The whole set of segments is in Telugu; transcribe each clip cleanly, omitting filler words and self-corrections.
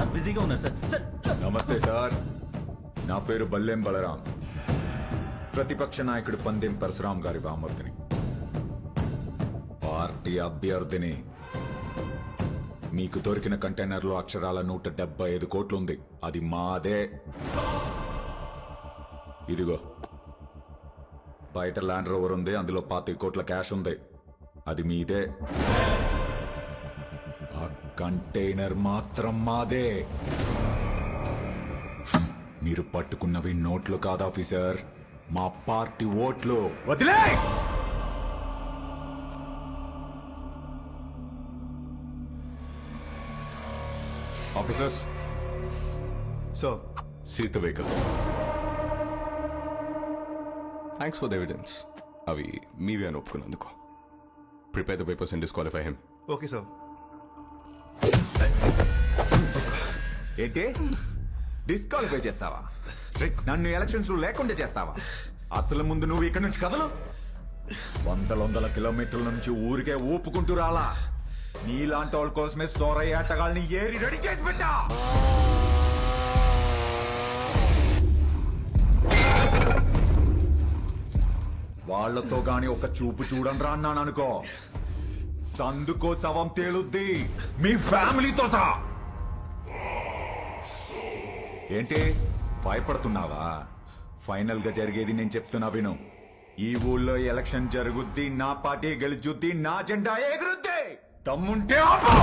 సార్ బిజీగా ఉన్నారు సార్. సార్ నమస్తే సార్, నా పేరు బల్లెం బలరాం, ప్రతిపక్ష నాయకుడు పందెం పరశురాం గారి బామర్దిని, పార్టీ అభ్యర్థిని. మీకు దొరికిన కంటైనర్లో అక్షరాల 175 కోట్లుంది, అది మాదే. ఇదిగో బయట ల్యాండ్ రోవర్ ఉంది, అందులో 25 కోట్ల క్యాష్ ఉంది, అది మీదే. ఆ కంటైనర్ మాత్రం మాదే. మీరు పట్టుకున్నవి నోట్లు కాదు ఆఫీసర్, మా పార్టీ ఓట్లు. వదిలే! Officers, so seize the vehicle. Thanks for the evidence. అవి మీవే అని ఒప్పుకున్నందుకు. Prepare the papers and disqualify him. Okay sir. ఏంటి డిస్క్వాలిఫై చేస్తావా? నన్ను ఎలక్షన్స్ లేకుండా చేస్తావా? అసలు ముందు నువ్వు ఇక్కడ నుంచి కదలు. వందల కిలోమీటర్ల నుంచి ఊరికే ఊపుకుంటూ రాలా. నీలాంటి వాళ్ళ కోసమే సోరయ్య ఆటగాళ్ళని ఏరి రెడీ చేసి పెట్టా. వాళ్లతో గాని ఒక చూపు చూడండి రా అన్నాను అనుకో, సందుకో శవం తేలుద్ది, మీ ఫ్యామిలీతో సహా. ఏంటి భయపడుతున్నావా? ఫైనల్ గా జరిగేది నేను చెప్తున్నా విను. ఈ ఊళ్ళో ఎలక్షన్ జరుగుద్ది, నా పార్టీ గెలుచుద్ది, నా జెండా ఎగురుద్ది. తమ్ముంటే ఆపు.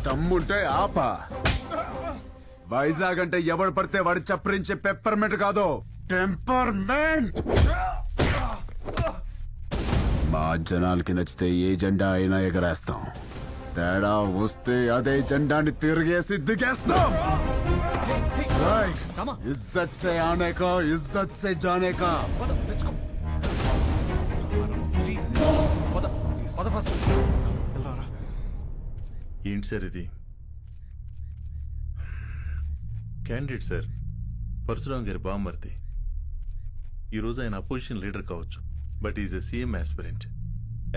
దమ్ముంటే ఆపా. వైజాగ్ అంటే ఎవడు పడితే వాడు చప్పరించే పెప్పర్మెంట్ కాదు, టెంపర్మెంట్. జనాలకి నచ్చితే ఏ జెండా అయినా ఎగరేస్తాం. తేడా వస్తే అదే జెండాని తిరిగేసి దిగేస్తాం. రాయ్, ఇజ్జత్ సే ఆనే కా, ఇజ్జత్ సే జానే కా. ఏంటి సార్ ఇది? క్యాండిడేట్ సార్, పరశురామ్ గారి బామ్మర్ది. ఈరోజు ఆయన అపోజిషన్ లీడర్ కావచ్చు, but is a CM aspirant.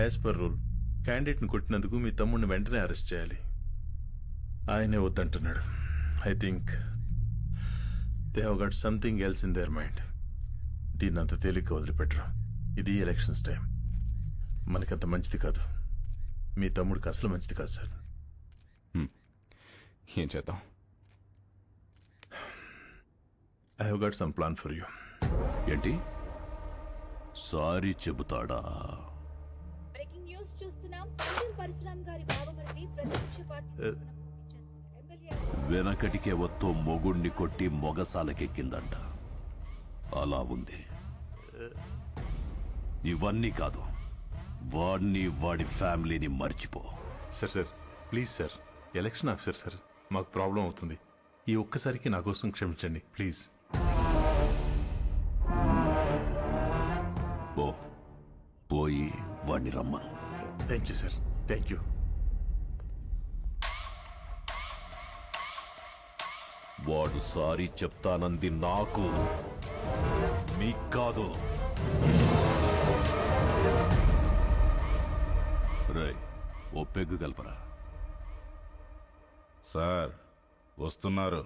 As per rule క్యాండిడేట్ని కొట్టినందుకు మీ తమ్ముడిని వెంటనే అరెస్ట్ చేయాలి. ఆయనే వద్దంటున్నాడు. I think they have got something else in their mind. దీన్ని అంత తేలిక వదిలిపెట్టరు. ఇది ఎలక్షన్స్ టైం, మనకంత మంచిది కాదు. మీ తమ్ముడికి అసలు మంచిది కాదు సార్. ఏం చేద్దాం? I have got some plan for you. ఏంటి? సారీ చెబుతాడా? బ్రేకింగ్ న్యూస్ చూస్తున్నాం. పరశురామ్ గారి బావమరిది ప్రతిపక్ష పార్టీ తరపున పోటీ చేస్తున్న ఎమ్మెల్యే వెనకటికే వత్తో మొగుణ్ణి కొట్టి మొగసాలకెక్కిందంట. అలా ఉంది. ఇవన్నీ కాదు, వాడిని వాడి ఫ్యామిలీని మర్చిపో. Sir please sir, election officer sir, మాకు ప్రాబ్లం అవుతుంది. ఈ ఒక్కసారికి నా కోసం క్షమించండి ప్లీజ్. పోయి వాడిని రమ్మను. Thank you sir, thank you. వాడు సారీ చెప్తానంది నాకు, మీకు కాదు. రేయ్, ఓ పెగ్గు కలపరా. సార్ వస్తున్నారు.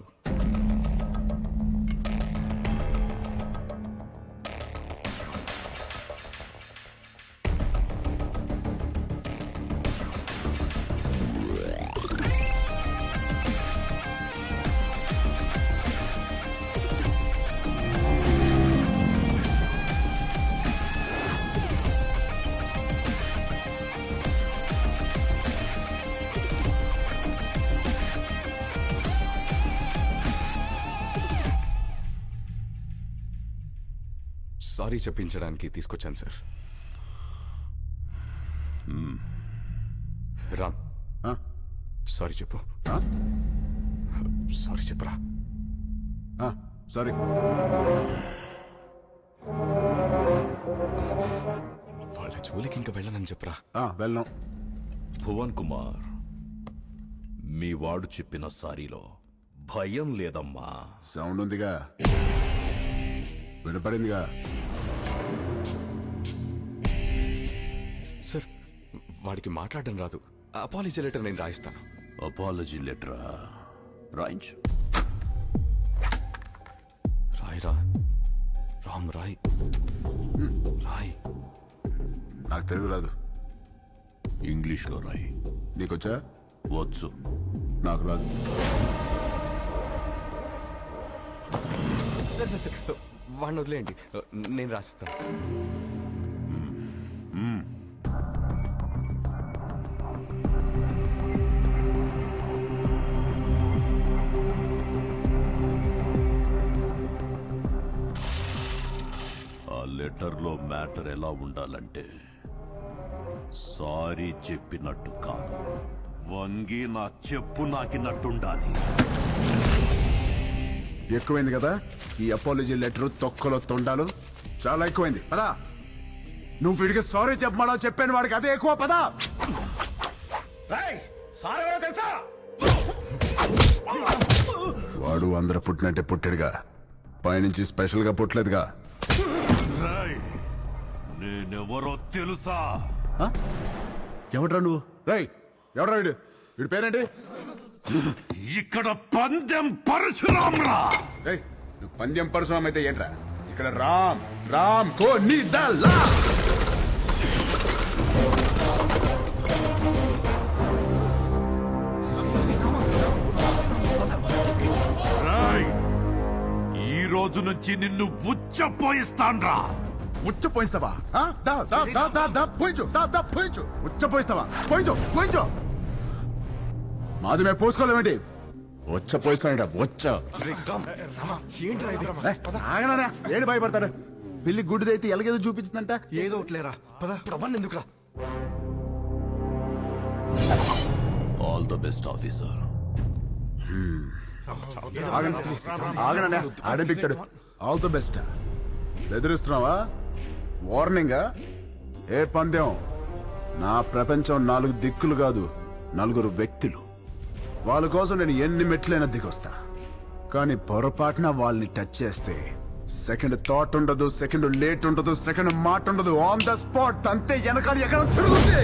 సారీ చెప్పించడానికి తీసుకొచ్చాను సార్. రామ్, ఆ? సారీ చెప్పు. ఆ? సారీ చెప్పరా. ఆ, సారీ. వాళ్ళ జోలికి ఇంకా వెళ్ళనని చెప్పరా. వెళ్ళాం. భువన్ కుమార్, మీ వాడు చెప్పిన సారీలో భయం లేదమ్మా. సౌండ్ ఉందిగా, వినపడిందిగా. సార్, వాడికి మాట్లాడడం రాదు. అపాలజీ లెటర్ నేను రాయిస్తాను. అపాలజీ లెటరా? రాయించు. రాయిరా. రామ్, రాయ్. రాయ్. నాకు తెలుగు రాదు. ఇంగ్లీష్లో రాయి. నీకొచ్చా? వచ్చు. నాకు రాదు. సార్, వాడిని వదిలేయండి, నేను రాసిస్తాను. ఆ లెటర్లో మ్యాటర్ ఎలా ఉండాలంటే, సారీ చెప్పినట్టు కాదు, వంగి నా చెప్పు నాకినట్టుండాలి. ఎక్కువైంది కదా ఈ అపాలజీ లెటర్, తొక్కలో తొండాలు. చాలా ఎక్కువైంది. పదా, నువ్వు వీడికి సారీ చెప్పమా చెప్పాను, వాడికి అదే ఎక్కువ. పదా. వాడు అందరూ పుట్టినట్టే పుట్టాడుగా, పైనుంచి స్పెషల్ గా పుట్టలేదుగా. నేనెవరో తెలుసా? ఎవడ్రా నువ్వు? రై, ఎవడ్రా వీడు? వీడి పేరేంటి? ఇక్కడ పందెం పరశురామ్రా. రేయ్, నువ్వు పందెం పరశురామ్ అయితే ఏంట్రా? ఇక్కడ రామ్ రామ్ కో నీ దల్లా. ఈ రోజు నుంచి నిన్ను ఉచ్చపోయిస్తాన్రా. ఉచ్చపోయిస్తావా? పోయించు. ఉచ్చపోయిస్తావా? పోయించు. మాది మేము పోసుకోలేమేంటి? ఉచ్చపోయిస్తాడా? ఆగనా? ఏడు భయపడతాడు? పిల్లి గుడ్డిదైతే ఎలాగేదో చూపించిందంట. ఏదో ఒకటిలేరా, పద. ఎందుకురా? All the best officer. ఆగండి ఆడే పిక్తాడు. All the best. బెదిరిస్తున్నావా? వార్నింగా? ఏ పందెం? నా ప్రపంచం 4 దిక్కులు కాదు, 4 వ్యక్తులు. వాళ్ళ కోసం నేను ఎన్ని మెట్లైనా దిగొస్తా. కానీ పొరపాటున వాళ్ళని టచ్ చేస్తే సెకండ్ థాట్ ఉండదు, సెకండ్ లేట్ ఉండదు, సెకండ్ మాట ఉండదు. ఆన్ ద స్పాట్ అంతే. వెనకాల ఎక్కడ తిరుగుతుంది.